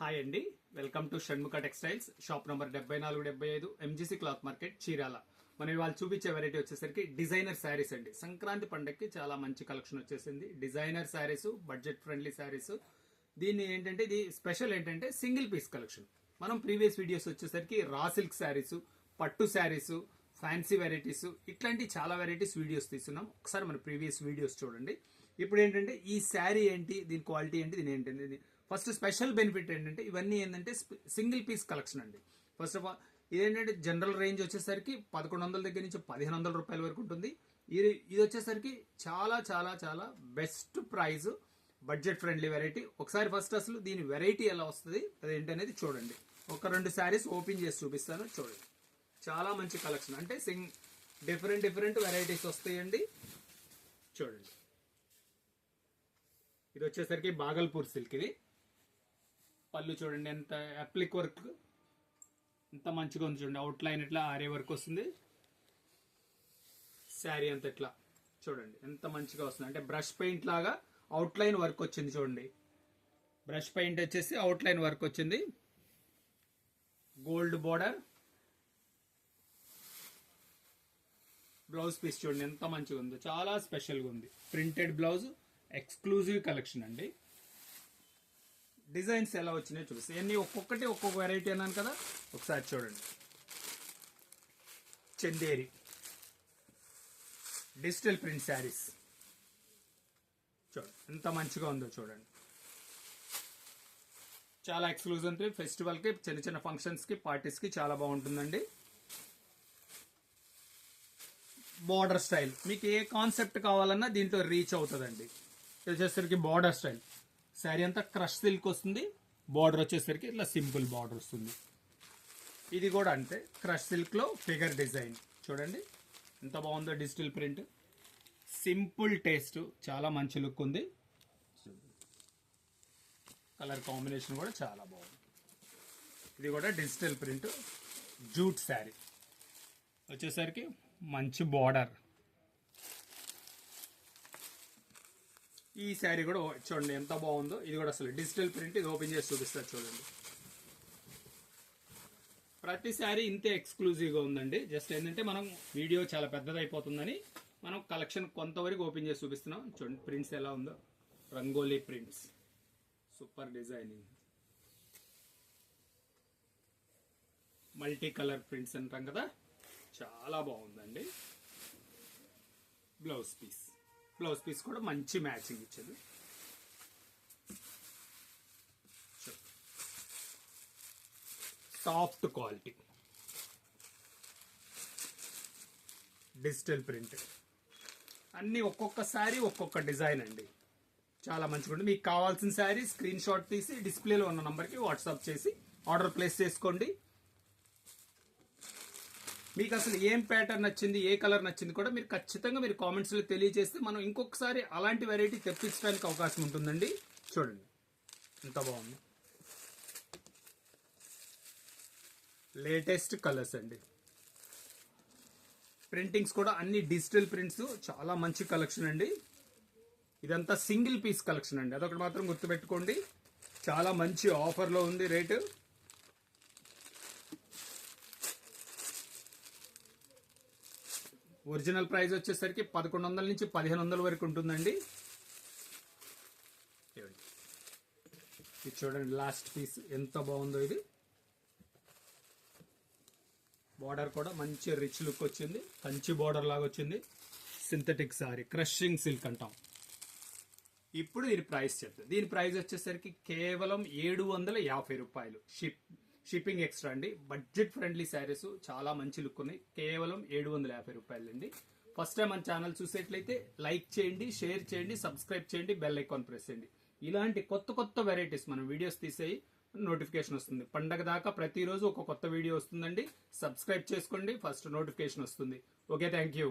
Hi అండి, welcome to Shanmukha textiles. Shop number 7475 MGC cloth market, Chirala. మనం ఇవాళ చూపించే వెరైటీ వచ్చేసరికి డిజైనర్ శారీస్ అండి. సంక్రాంతి పండగకి చాలా మంచి కలెక్షన్ వచ్చేసింది. Designer saris, budget friendly saris. దీన్ని ఏంటంటే ఇది స్పెషల్ ఏంటంటే సింగిల్ పీస్ కలెక్షన్. మనం ప్రీవియస్ వీడియోస్ వచ్చేసరికి రా సిల్క్ శారీస్, పట్టు శారీస్, ఫ్యాన్సీ వెరైటీస్, ఇట్లాంటి చాలా వెరైటీస్ వీడియోస్ తీస్తున్నాం. ఒకసారి మన ప్రీవియస్ వీడియోస్ చూడండి. ఇప్పుడు ఏంటంటే ఈ శారీ ఏంటి, దీని క్వాలిటీ ఏంటి, దీని ఏంటంటే ఫస్ట్ స్పెషల్ బెనిఫిట్ ఏంటంటే ఇవన్నీ ఏంటంటే సింగిల్ పీస్ కలెక్షన్ అండి. ఫస్ట్ ఆఫ్ ఆల్ ఇదేంటంటే జనరల్ రేంజ్ వచ్చేసరికి 1100 దగ్గర నుంచి 1500 రూపాయల వరకు ఉంటుంది. ఇది వచ్చేసరికి చాలా చాలా చాలా best price, budget friendly variety. ఒకసారి ఫస్ట్ అసలు దీని వెరైటీ ఎలా వస్తుంది అదేంటి అనేది చూడండి. ఒక 2 శారీస్ ఓపెన్ చేసి చూపిస్తాను, చూడండి. చాలా మంచి కలెక్షన్, అంటే డిఫరెంట్ వెరైటీస్ వస్తాయండి. చూడండి, ఇది వచ్చేసరికి బాగల్పూర్ సిల్క్. ఇది పళ్ళు చూడండి, ఎంత అప్లిక్ వర్క్, ఎంత మంచిగా ఉంది చూడండి. అవుట్ లైన్ ఇట్లా ఆరే వర్క్ వస్తుంది. శారీ అంతా ఇట్లా చూడండి ఎంత మంచిగా వస్తుంది, అంటే బ్రష్ పెయింట్ లాగా అవుట్ లైన్ వర్క్ వచ్చింది చూడండి. బ్రష్ పెయింట్ వచ్చేసి అవుట్ లైన్ వర్క్ వచ్చింది. గోల్డ్ బోర్డర్, బ్లౌజ్ పీస్ చూడండి ఎంత మంచిగా ఉందో, చాలా స్పెషల్గా ఉంది. ప్రింటెడ్ బ్లౌజ్, ఎక్స్క్లూజివ్ కలెక్షన్ అండి. డిజైన్స్ ఎలా వచ్చినాయో చూపిస్తాయి. ఇవన్నీ ఒక్కొక్కటి ఒక్కొక్క వెరైటీ అన్నాను కదా, ఒకసారి చూడండి. చందేరి డిజిటల్ ప్రింట్ శారీస్ చూడండి ఎంత మంచిగా ఉందో చూడండి. చాలా ఎక్స్క్లూజివ్ అంటే ఫెస్టివల్కి, చిన్న చిన్న ఫంక్షన్స్కి, పార్టీస్కి చాలా బాగుంటుందండి. బార్డర్ స్టైల్ మీకు ఏ కాన్సెప్ట్ కావాలన్నా దీంట్లో రీచ్ అవుతుందండి. ఇది వచ్చేసరికి బార్డర్ స్టైల్, శారీ అంతా క్రష్ సిల్క్ వస్తుంది. బార్డర్ వచ్చేసరికి ఇట్లా సింపుల్ బార్డర్ వస్తుంది. ఇది కూడా అంతే, క్రష్ సిల్క్ లో ఫిగర్ డిజైన్ చూడండి ఎంత బాగుందో. డిజిటల్ ప్రింట్, సింపుల్ టేస్ట్, చాలా మంచి లుక్ ఉంది. కలర్ కాంబినేషన్ కూడా చాలా బాగుంది. ఇది కూడా డిజిటల్ ప్రింట్ జూట్ శారీ వచ్చేసరికి మంచి బార్డర్. ఈ శారీ కూడా చూడండి ఎంత బాగుందో. ఇది కూడా అసలు డిజిటల్ ప్రింట్. ఇది ఓపెన్ చేసి చూపిస్తారు చూడండి. ప్రతి శారీ ఇంతే ఎక్స్క్లూజివ్గా ఉందండి. జస్ట్ ఏంటంటే మనం వీడియో చాలా పెద్దది అయిపోతుందని మనం కలెక్షన్ కొంతవరకు ఓపెన్ చేసి చూపిస్తున్నాం. చూడండి ప్రింట్స్ ఎలా ఉందో, rangoli prints, super designing, multi colour prints అంటాం కదా, చాలా బాగుందండి. బ్లౌజ్ పీస్ కూడా మంచి మ్యాచింగ్ ఇచ్చింది. సాఫ్ట్ క్వాలిటీ డిజిటల్ ప్రింట్, అన్ని ఒక్కొక్క శారీ ఒక్కొక్క డిజైన్ అండి. చాలా మంచిగా ఉంటుంది. మీకు కావాల్సిన శారీ స్క్రీన్ షాట్ తీసి డిస్ప్లేలో ఉన్న నంబర్కి వాట్సాప్ చేసి ఆర్డర్ ప్లేస్ చేసుకోండి. మీకు అసలు ఏం ప్యాటర్న్ నచ్చింది, ఏ కలర్ నచ్చింది కూడా మీరు ఖచ్చితంగా మీరు కామెంట్స్లో తెలియజేస్తే మనం ఇంకొకసారి అలాంటి వెరైటీ తెప్పించడానికి అవకాశం ఉంటుందండి. చూడండి ఎంత బాగుంది, లేటెస్ట్ కలర్స్ అండి. ప్రింటింగ్స్ కూడా అన్ని డిజిటల్ ప్రింట్స్, చాలా మంచి కలెక్షన్ అండి. ఇదంతా సింగిల్ పీస్ కలెక్షన్ అండి, అదొకటి మాత్రం గుర్తుపెట్టుకోండి. చాలా మంచి ఆఫర్లో ఉంది రేటు. ఒరిజినల్ ప్రైస్ వచ్చేసరికి 1100 నుంచి 1500 వరకు ఉంటుందండి. ఇది చూడండి లాస్ట్ పీస్ ఎంత బాగుందో. ఇది బార్డర్ కూడా మంచి రిచ్ లుక్ వచ్చింది, కంచి బార్డర్ లాగా వచ్చింది. సింథటిక్ సారీ, క్రషింగ్ సిల్క్ అంటాం. ఇప్పుడు దీని ప్రైస్ చెప్తాను. దీని ప్రైస్ వచ్చేసరికి కేవలం 750 రూపాయలు. షిప్పింగ్ ఎక్స్ట్రా అండి. బడ్జెట్ ఫ్రెండ్లీ శారీస్, చాలా మంచి లుక్ ఉన్నాయి. కేవలం 750 రూపాయలు అండి. ఫస్ట్ టైం మన ఛానల్ చూసేట్లయితే లైక్ చేయండి, షేర్ చేయండి, సబ్స్క్రైబ్ చేయండి, బెల్ ఐకాన్ ప్రెస్ చేయండి. ఇలాంటి కొత్త వెరైటీస్ మనం వీడియోస్ తీసేయి నోటిఫికేషన్ వస్తుంది. పండగ దాకా ప్రతిరోజు ఒక కొత్త వీడియో వస్తుందండి. సబ్స్క్రైబ్ చేసుకోండి, ఫస్ట్ నోటిఫికేషన్ వస్తుంది. Okay, thank you.